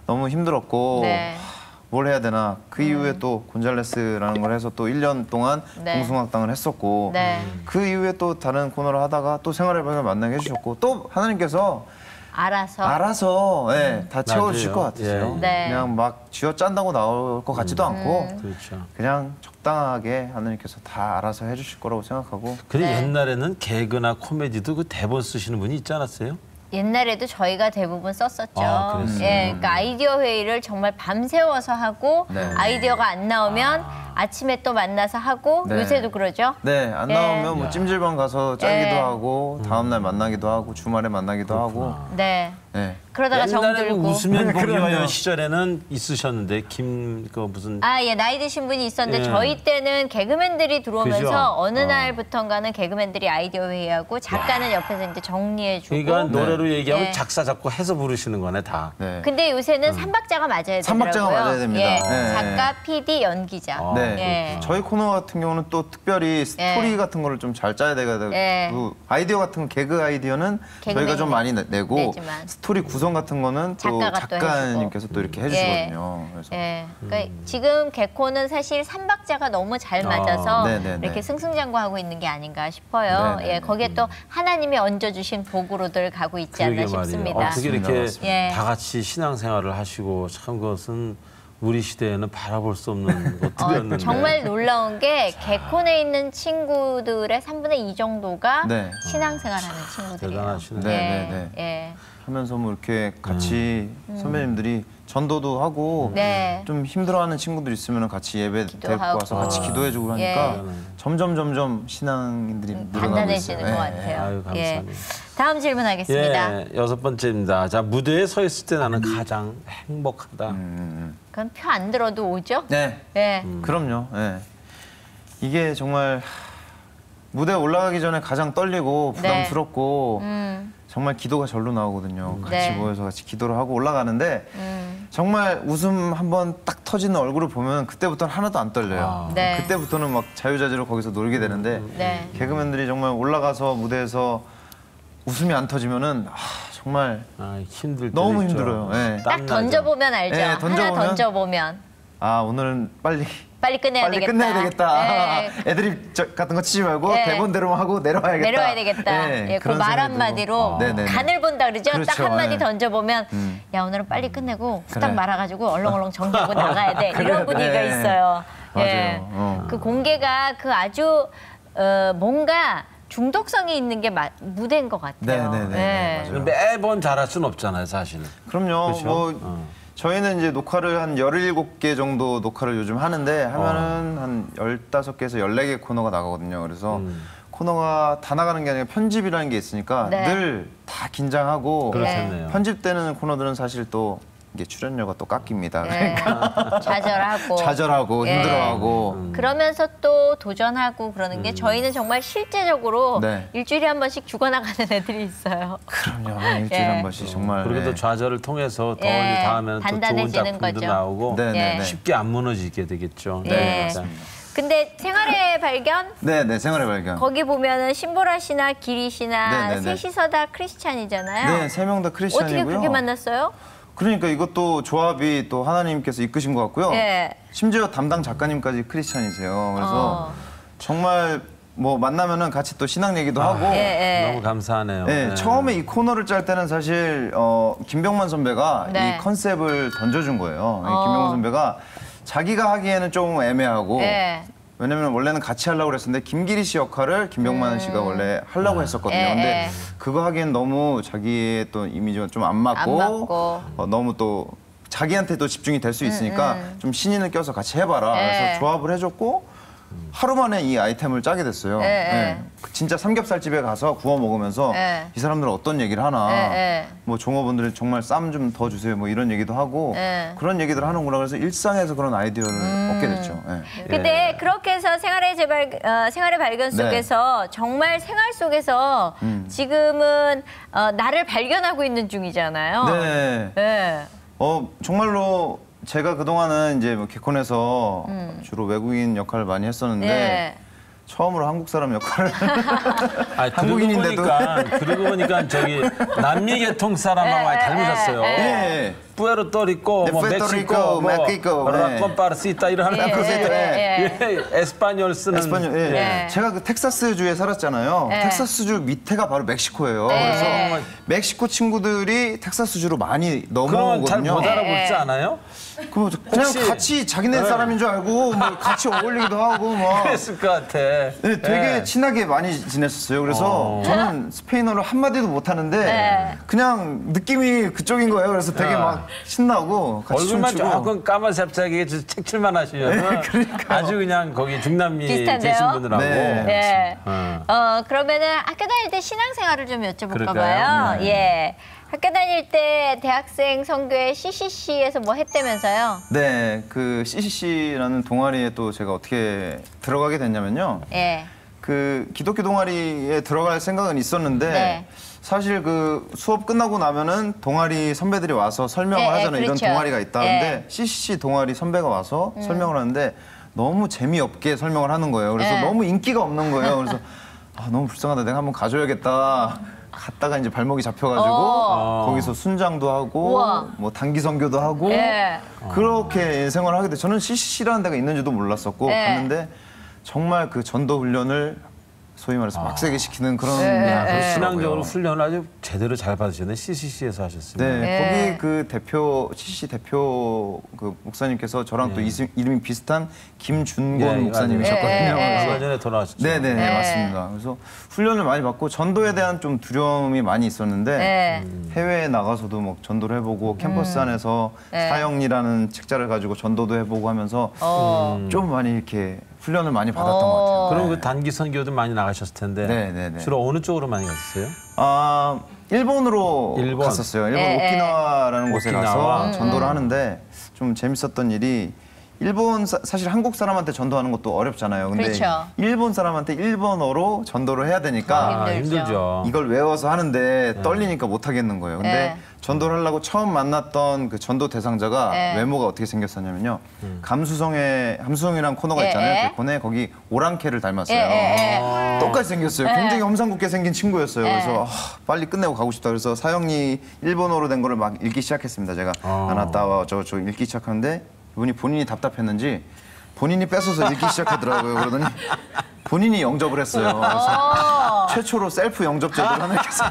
너무 힘들었고 네. 뭘 해야 되나. 그 이후에 또 곤잘레스라는 걸 해서 또 1년 동안 네. 공승학당을 했었고 네. 그 이후에 또 다른 코너를 하다가 또 생활의 방을 만나게 해주셨고 또 하나님께서 알아서 다 채워주실 것 같으세요. 예. 네. 그냥 막 쥐어 짠다고 나올 것 같지도 않고 그렇죠. 그냥 적당하게 하나님께서 다 알아서 해주실 거라고 생각하고. 근데 네. 옛날에는 개그나 코미디도 그 대본 쓰시는 분이 있지 않았어요? 옛날에도 저희가 대부분 썼었죠. 아, 그랬어요? 예, 그러니까 아이디어 회의를 정말 밤새워서 하고 네. 아이디어가 안 나오면 아침에 또 만나서 하고 네. 요새도 그러죠. 네, 안 예. 나오면 뭐 찜질방 가서 짜기도 예. 하고 다음날 만나기도 하고 주말에 만나기도 하고. 네. 네. 그러다가 옛날에 정들고. 웃으면 보기 그럼요. 와요 시절에는 있으셨는데 무슨 아, 예, 나이 드신 분이 있었는데 예. 저희 때는 개그맨들이 들어오면서 그죠? 어느 날부턴가는 개그맨들이 아이디어 회의하고 작가는 옆에서 이제 정리해주고. 그러니까 노래로 얘기하면 예. 작사 작곡 해서 부르시는 거네 다. 네. 근데 요새는 삼박자가 맞아야 되더라고요. 삼박자가 맞아야 됩니다. 예, 네. 작가, PD, 연기자. 네. 예. 저희 코너 같은 경우는 또 특별히 스토리 같은 거를 좀 잘 짜야 되고 예. 아이디어 같은 거, 개그 아이디어는 개그맨이 저희가 좀 많이 내고 내지만. 스토리 구성 같은 거는 또 작가가 또 작가님께서 또 이렇게 해주시거든요. 그래서 예. 그러니까 지금 개코는 사실 삼박자가 너무 잘 맞아서 네네네. 이렇게 승승장구하고 있는 게 아닌가 싶어요. 네네네. 예, 거기에 또 하나님이 얹어주신 복으로들 가고 있지 않나 그러게 말이에요. 싶습니다. 어떻게 이렇게 맞습니다. 예. 다 같이 신앙생활을 하시고 참 그것은 우리 시대에는 바라볼 수 없는 것들이었는데. 정말 놀라운 게 개콘에 있는 친구들의 3분의 2 정도가 네. 신앙생활하는 친구들이에요. 대단하시네. 네, 예, 네, 네. 예. 하면서 뭐 이렇게 같이 선배님들이 전도도 하고 네. 좀 힘들어하는 친구들 있으면 같이 예배 데리고 기도하고. 와서 같이 기도해주고 하니까 예. 점점 신앙인들이 늘어나고 단단해지는 있어요. 것 네. 같아요. 아유, 감사합니다. 다음 질문하겠습니다. 예, 6번째입니다. 자, 무대에 서 있을 때 나는 가장 행복하다. 그건 표 안 들어도 오죠? 네. 예. 그럼요. 예. 이게 정말 무대 올라가기 전에 가장 떨리고 부담스럽고 정말 기도가 절로 나오거든요. 같이 네. 모여서 같이 기도를 하고 올라가는데 정말 웃음 한번 딱 터지는 얼굴을 보면 그때부터는 하나도 안 떨려요. 네. 그때부터는 막 자유자재로 거기서 놀게 되는데 네. 개그맨들이 정말 올라가서 무대에서 웃음이 안 터지면은 정말 아, 힘들 때 너무 힘들어요. 예. 딱 던져보면 알죠? 예, 하나 던져보면? 던져보면. 오늘은 빨리 끝내야 빨리 되겠다. 끝내야 되겠다. 예. 애드립 같은 거 치지 말고 네. 대본대로만 하고 내려와야겠다. 내려와야 되겠다. 예, 그 그런 말 생각이 들고. 한마디로 네네네. 간을 본다 그러죠? 딱 그렇죠, 한마디 예. 던져보면 야 오늘은 빨리 끝내고 후딱 그래. 말아가지고 얼렁얼렁 정리하고 나가야 돼. 이런 분위기가 네. 있어요. 맞아요. 그 공개가 그 아주 뭔가 중독성이 있는 게 무대인 것 같아요. 네네네. 예. 맞아요. 매번 잘할 수는 없잖아요, 사실은. 그럼요. 그렇죠? 뭐 저희는 이제 녹화를 한 17개 정도 녹화를 요즘 하는데 하면은 한 15개에서 14개 코너가 나가거든요. 그래서 코너가 다 나가는 게 아니라 편집이라는 게 있으니까 네. 늘 다 긴장하고 그렇겠네요. 편집되는 코너들은 사실 또 이게 출연료가 또 깎입니다. 예. 좌절하고. 좌절하고 예. 힘들어하고 그러면서 또 도전하고 그러는 게 저희는 정말 실제적으로 네. 일주일에 한 번씩 죽어나가는 애들이 있어요. 그럼요. 일주일에 예. 한 번씩 정말 그리고 또 네. 좌절을 통해서 더 예, 이제 다음에는 또 좋은 단단해지는 작품도 거죠. 나오고 네네네. 쉽게 안 무너지게 되겠죠. 예. 맞습니다. 근데 생활의 발견 네, 생활의 발견. 거기 보면은 신보라 씨나 기리 씨나 네네네. 셋이서 다 크리스찬이잖아요. 네, 3명 다 어떻게 크리스찬이고요. 그렇게 만났어요? 그러니까 이것도 조합이 또 하나님께서 이끄신 것 같고요. 예. 심지어 담당 작가님까지 크리스찬이세요. 그래서 정말 뭐 만나면은 같이 또 신앙 얘기도 하고. 예, 예. 너무 감사하네요. 네, 네. 처음에 이 코너를 짤 때는 사실 김병만 선배가 네. 이 컨셉을 던져준 거예요. 김병만 선배가 자기가 하기에는 좀 애매하고 예. 왜냐면 원래는 같이 하려고 그랬었는데 김기리 씨 역할을 김병만 씨가 원래 하려고 했었거든요. 예, 근데 예. 그거 하기엔 너무 자기의 또 이미지가 좀 안 안 맞고, 맞고. 너무 또 자기한테도 집중이 될 수 있으니까 좀 신인을 껴서 같이 해봐라. 예. 그래서 조합을 해줬고 하루 만에 이 아이템을 짜게 됐어요. 예, 예. 네. 진짜 삼겹살집에 가서 구워 먹으면서 예. 이 사람들은 어떤 얘기를 하나. 예, 예. 뭐 종업원들이 정말 쌈 좀 더 주세요. 뭐 이런 얘기도 하고 예. 그런 얘기를 하는구나. 그래서 일상에서 그런 아이디어를 얻게 됐죠. 예. 근데 그렇게 해서 생활의 발견 네. 속에서 정말 생활 속에서 지금은 나를 발견하고 있는 중이잖아요. 네. 예. 정말로 제가 그동안은 이제 뭐 개콘에서 주로 외국인 역할을 많이 했었는데 네. 처음으로 한국 사람 역할을 아, 한국인인데도. 그러고 보니까 저기 남미 계통 사람하고 많이 닮으셨어요. 예. 뿌에르 또리코, 뭐 멕시코, 뭐 라콘파르시타 이런 하는 에스파뇰 쓰는. 제가 그 텍사스주에 살았잖아요. 텍사스주 밑에가 바로 멕시코예요. 그래서 멕시코 친구들이 텍사스주로 많이 넘어오거든요. 그러면 잘 못 알아보지 않아요? 그냥 같이 자기네 사람인 줄 알고 뭐 같이 어울리기도 하고 뭐. 그랬을 것 같아. 네, 되게 친하게 많이 지냈었어요. 그래서 저는 스페인어를 한마디도 못하는데 그냥 느낌이 그쪽인 거예요. 그래서 되게 막 신나고 같이 얼굴만 춤추고. 조금 까만잡잡하게 책칠만 하시면 아주 그냥 거기 중남미 비슷한데요? 계신 분들하고. 네. 그러면은 학교 다닐 때 신앙생활을 좀 여쭤볼까 그럴까요? 봐요. 예. 학교 다닐 때 대학생 선교회 CCC에서 뭐 했다면서요? 네, 그 CCC라는 동아리에 또 제가 어떻게 들어가게 됐냐면요. 예. 그 기독교 동아리에 들어갈 생각은 있었는데 네. 사실 그 수업 끝나고 나면은 동아리 선배들이 와서 설명을 하잖아요. 그렇죠. 이런 동아리가 있다는데 CCC 동아리 선배가 와서 설명을 하는데 너무 재미없게 설명을 하는 거예요. 그래서 너무 인기가 없는 거예요. 그래서 너무 불쌍하다. 내가 한번 가줘야겠다. 갔다가 이제 발목이 잡혀가지고 거기서 순장도 하고 우와. 뭐 단기 선교도 하고 그렇게 생활을 하게 돼. 저는 CCC라는 데가 있는지도 몰랐었고 갔는데 정말 그 전도 훈련을 소위 말해서 빡세게 시키는 그런 신앙적으로 훈련을 아주 제대로 잘 받으셨네. CCC에서 하셨습니다. 네, 거기 그 대표 CCC 대표 그 목사님께서 저랑 또 이름이 비슷한 김준곤 목사님이셨거든요. 얼마 전에 돌아가셨죠. 네, 맞습니다. 그래서 훈련을 많이 받고 전도에 대한 좀 두려움이 많이 있었는데 해외에 나가서도 뭐 전도를 해보고 캠퍼스 안에서 사형리라는 책자를 가지고 전도도 해보고 하면서 좀 많이 이렇게 훈련을 많이 받았던 것 같아요. 그럼 그 단기 선교도 많이 나가셨을 텐데 네. 주로 어느 쪽으로 많이 가셨어요? 일본으로 갔었어요. 일본 오키나와라는 곳에 가서 전도를 하는데 좀 재밌었던 일이 일본 사실 한국 사람한테 전도하는 것도 어렵잖아요. 근데 그렇죠. 일본 사람한테 일본어로 전도를 해야 되니까 힘들죠. 이걸 외워서 하는데 떨리니까 못 하겠는 거예요. 근데 전도를 하려고 처음 만났던 그 전도 대상자가 외모가 어떻게 생겼었냐면요. 함수성이라는 코너가 있잖아요. 그 코너에 거기 오랑캐를 닮았어요. 똑같이 생겼어요. 굉장히 험상궂게 생긴 친구였어요. 그래서 빨리 끝내고 가고 싶다. 그래서 사형리 일본어로 된 거를 막 읽기 시작했습니다. 제가 아나타와 저 읽기 시작하는데 이분이 본인이 답답했는지 본인이 뺏어서 읽기 시작하더라고요. 그러더니 본인이 영접을 했어요. 그래서 최초로 셀프 영접 제도를 하나님께서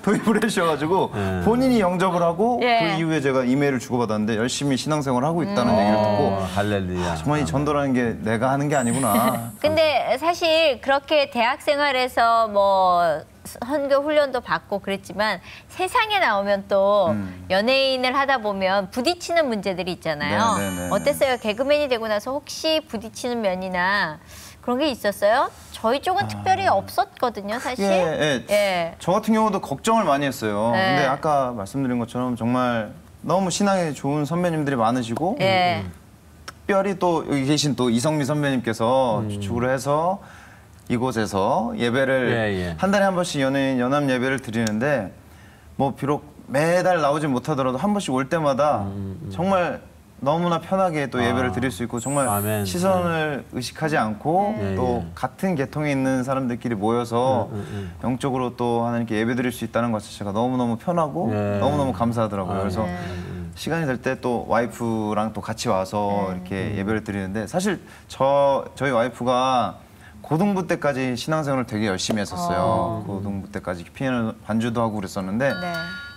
도입을 해주셔가지고 본인이 영접을 하고 그 이후에 제가 이메일을 주고받았는데 열심히 신앙생활을 하고 있다는 얘기를 듣고 할렐루야. 정말 이 전도라는 게 내가 하는 게 아니구나. 근데 사실 그렇게 대학 생활에서 뭐 선교 훈련도 받고 그랬지만 세상에 나오면 또 연예인을 하다 보면 부딪히는 문제들이 있잖아요. 어땠어요? 개그맨이 되고 나서 혹시 부딪히는 면이나 그런 게 있었어요? 저희 쪽은 특별히 없었거든요, 사실. 저 같은 경우도 걱정을 많이 했어요. 근데 아까 말씀드린 것처럼 정말 너무 신앙에 좋은 선배님들이 많으시고 특별히 또 여기 계신 또 이성미 선배님께서 주축을 해서 이곳에서 예배를 한 달에 한 번씩 연합 예배를 드리는데 뭐 비록 매달 나오지 못하더라도 한 번씩 올 때마다 정말 너무나 편하게 또 예배를 드릴 수 있고 정말 시선을 의식하지 않고 또 같은 계통에 있는 사람들끼리 모여서 영적으로 또 하나님께 예배 드릴 수 있다는 것 자체가 너무너무 편하고 너무너무 감사하더라고요. 그래서 시간이 될 때 또 와이프랑 또 같이 와서 이렇게 예배를 드리는데 사실 저희 와이프가 고등부 때까지 신앙생활을 되게 열심히 했었어요. 고등부 때까지 피아노 반주도 하고 그랬었는데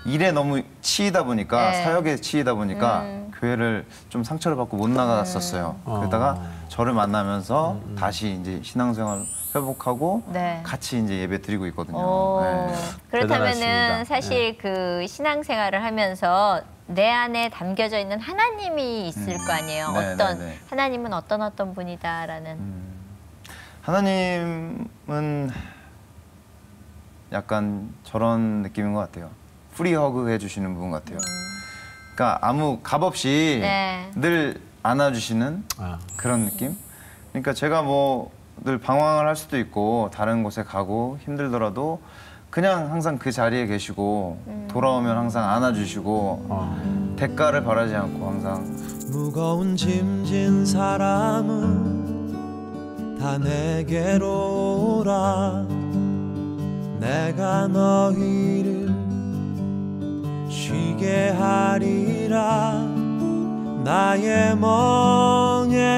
일에 너무 치이다 보니까 사역에 치이다 보니까 교회를 좀 상처를 받고 못 나갔었어요. 그러다가 저를 만나면서 다시 이제 신앙생활 회복하고 같이 이제 예배 드리고 있거든요. 그렇다면은 대단하십니다. 사실 그 신앙생활을 하면서 내 안에 담겨져 있는 하나님이 있을 거 아니에요. 하나님은 어떤 분이다라는. 하나님은 약간 저런 느낌인 것 같아요. 프리허그 해주시는 분 같아요. 그러니까 아무 값없이 늘 안아주시는 그런 느낌? 그러니까 제가 뭐 늘 방황을 할 수도 있고 다른 곳에 가고 힘들더라도 그냥 항상 그 자리에 계시고 돌아오면 항상 안아주시고 대가를 바라지 않고 항상 무거운 짐진 사람은 다 내게로 오라 내가 너희를 쉬게 하리라. 나의 멍에는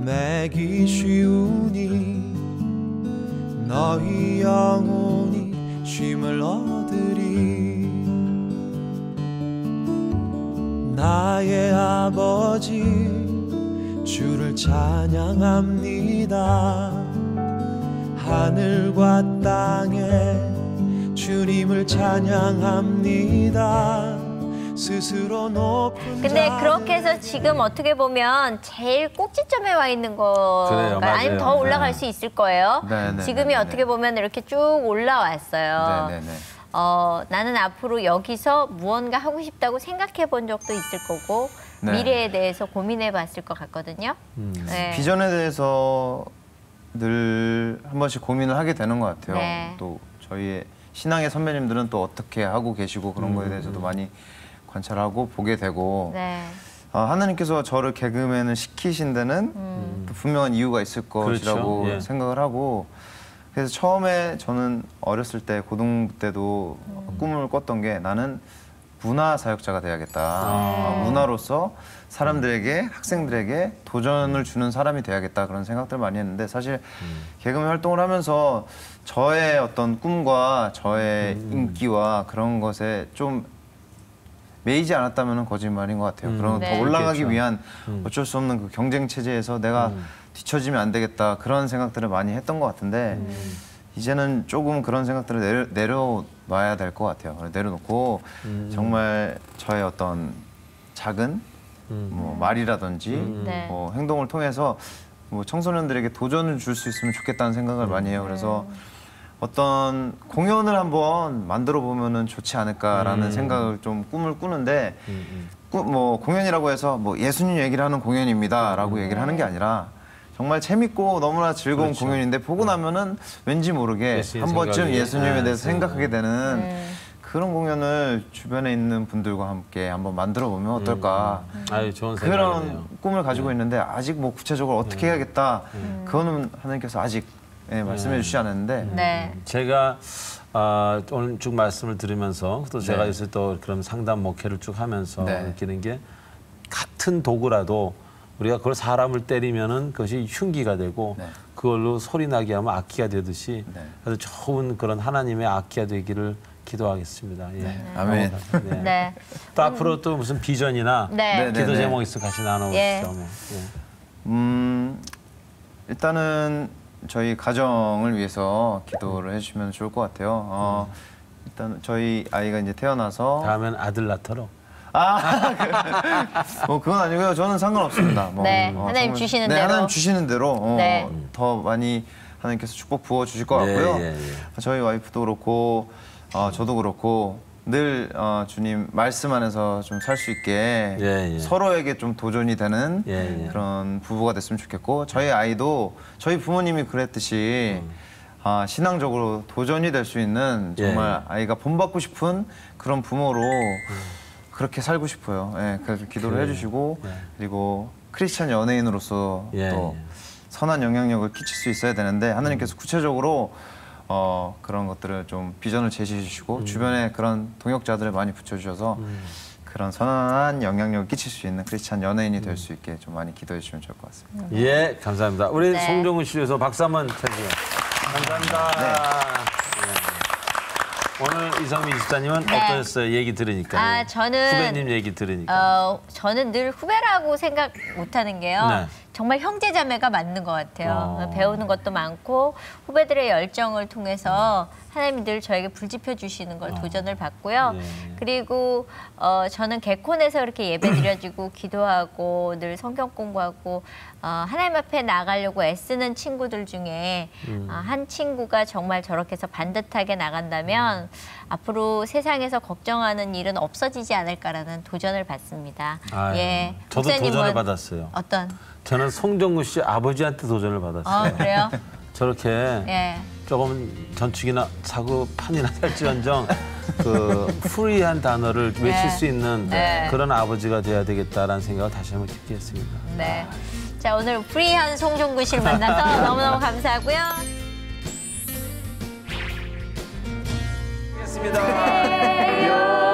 매기 쉬우니 너희 영혼이 쉼을 얻으리. 나의 아버지 주를 찬양합니다. 하늘과 땅에 주님을 찬양합니다. 스스로 높은 근데 자는 그렇게 해서 지금 어떻게 보면 제일 꼭지점에 와 있는 거 그래요, 아니면 더 맞아요. 올라갈 수 있을 거예요. 네, 네, 지금이 네, 네. 어떻게 보면 이렇게 쭉 올라왔어요. 네네네. 나는 앞으로 여기서 무언가 하고 싶다고 생각해 본 적도 있을 거고 네. 미래에 대해서 고민해 봤을 것 같거든요. 네. 비전에 대해서 늘 한 번씩 고민을 하게 되는 것 같아요. 네. 또 저희의 신앙의 선배님들은 또 어떻게 하고 계시고 그런 거에 대해서도 많이 관찰하고 보게 되고 네. 하나님께서 저를 개그맨을 시키신 데는 또 분명한 이유가 있을 것이라고 그렇죠. 예. 생각을 하고 그래서 처음에 저는 어렸을 때 고등부 때도 꿈을 꿨던 게 나는 문화 사역자가 돼야겠다. 문화로서 사람들에게 학생들에게 도전을 주는 사람이 돼야겠다 그런 생각들 많이 했는데 사실 개그맨 활동을 하면서 저의 어떤 꿈과 저의 인기와 그런 것에 좀 매이지 않았다면 거짓말인 것 같아요. 그런 네. 더 올라가기 그렇겠죠. 위한 어쩔 수 없는 그 경쟁 체제에서 내가 뒤처지면 안 되겠다 그런 생각들을 많이 했던 것 같은데 이제는 조금 그런 생각들을 내려놔야 될 것 같아요. 내려놓고 정말 저의 어떤 작은 뭐 말이라든지 네. 뭐 행동을 통해서 뭐 청소년들에게 도전을 줄 수 있으면 좋겠다는 생각을 많이 해요. 그래서 어떤 공연을 한번 만들어 보면은 좋지 않을까라는 생각을 좀 꿈을 꾸는데 뭐 공연이라고 해서 뭐 예수님 얘기를 하는 공연입니다라고 얘기를 하는 게 아니라 정말 재밌고 너무나 즐거운 그렇죠. 공연인데 보고 나면은 왠지 모르게 예수님 한 번쯤 생각이, 예수님에 대해서 네. 생각하게 되는 그런 공연을 주변에 있는 분들과 함께 한번 만들어 보면 어떨까 아유, 좋은 생각이네요. 그런 꿈을 가지고 있는데 아직 뭐 구체적으로 어떻게 해야겠다 그거는 하나님께서 아직 말씀해 주시지 않았는데 네. 제가 오늘 쭉 말씀을 들으면서 또 제가 네. 요새 또 그런 상담 목회를 쭉 하면서 네. 느끼는 게 같은 도구라도 우리가 그걸 사람을 때리면은 그것이 흉기가 되고 네. 그걸로 소리 나게 하면 악기가 되듯이 네. 아주 좋은 그런 하나님의 악기가 되기를 기도하겠습니다. 예. 아멘. 네. 네. 또 앞으로 또 무슨 비전이나 네. 네. 기도 네. 제목 있어 같이 나눠보시죠. 예. 뭐. 일단은 저희 가정을 위해서 기도를 해주시면 좋을 것 같아요. 일단 저희 아이가 이제 태어나서 다음엔 아들 낳도록. 뭐 그건 아니고요. 저는 상관없습니다. 뭐, 네, 하나님 주시는 대로. 하나님 주시는 대로 네. 더 많이 하나님께서 축복 부어 주실 것 예, 같고요. 예, 예. 저희 와이프도 그렇고 저도 그렇고 늘 주님 말씀 안에서 좀 살 수 있게 예, 예. 서로에게 좀 도전이 되는 예, 예. 그런 부부가 됐으면 좋겠고 저희 아이도 저희 부모님이 그랬듯이 신앙적으로 도전이 될 수 있는 정말 예. 아이가 본받고 싶은 그런 부모로 그렇게 살고 싶어요. 예, 그래서 기도를 그래요. 해주시고 네. 그리고 크리스찬 연예인으로서 예, 또 예. 선한 영향력을 끼칠 수 있어야 되는데 하나님께서 구체적으로 그런 것들을 좀 비전을 제시해 주시고 주변에 그런 동역자들을 많이 붙여주셔서 그런 선한 영향력을 끼칠 수 있는 크리스찬 연예인이 될 수 있게 좀 많이 기도해 주시면 좋을 것 같습니다. 예, 감사합니다. 우리 네. 송정훈 씨 위해서 박수 한번 쳐주세요. 감사합니다. 예. 오늘 이성미 집사님은 네. 어떠셨어요? 얘기 들으니까. 저는 후배님 얘기 들으니까. 저는 늘 후배라고 생각 못하는 게요. 네. 정말 형제자매가 맞는 것 같아요. 어. 배우는 것도 많고 후배들의 열정을 통해서 하나님이 늘 저에게 불지펴 주시는 걸 도전을 받고요. 예. 그리고 저는 개콘에서 이렇게 예배 드려지고 기도하고 늘 성경 공부하고 하나님 앞에 나가려고 애쓰는 친구들 중에 한 친구가 정말 저렇게 해서 반듯하게 나간다면 앞으로 세상에서 걱정하는 일은 없어지지 않을까라는 도전을 받습니다. 아유, 예, 저도 목사님은 도전을 받았어요. 어떤? 저는 송정구 씨 아버지한테 도전을 받았어요. 그래요? 저렇게 예. 조금 전축이나 사고 판이나 할지언정 그 프리한 단어를 외칠 네. 수 있는 네. 그런 아버지가 돼야 되겠다라는 생각을 다시 한번 깊게 했습니다. 네. 자, 오늘 프리한 송종구 씨를 만나서 너무너무 감사하고요. 감사합니다.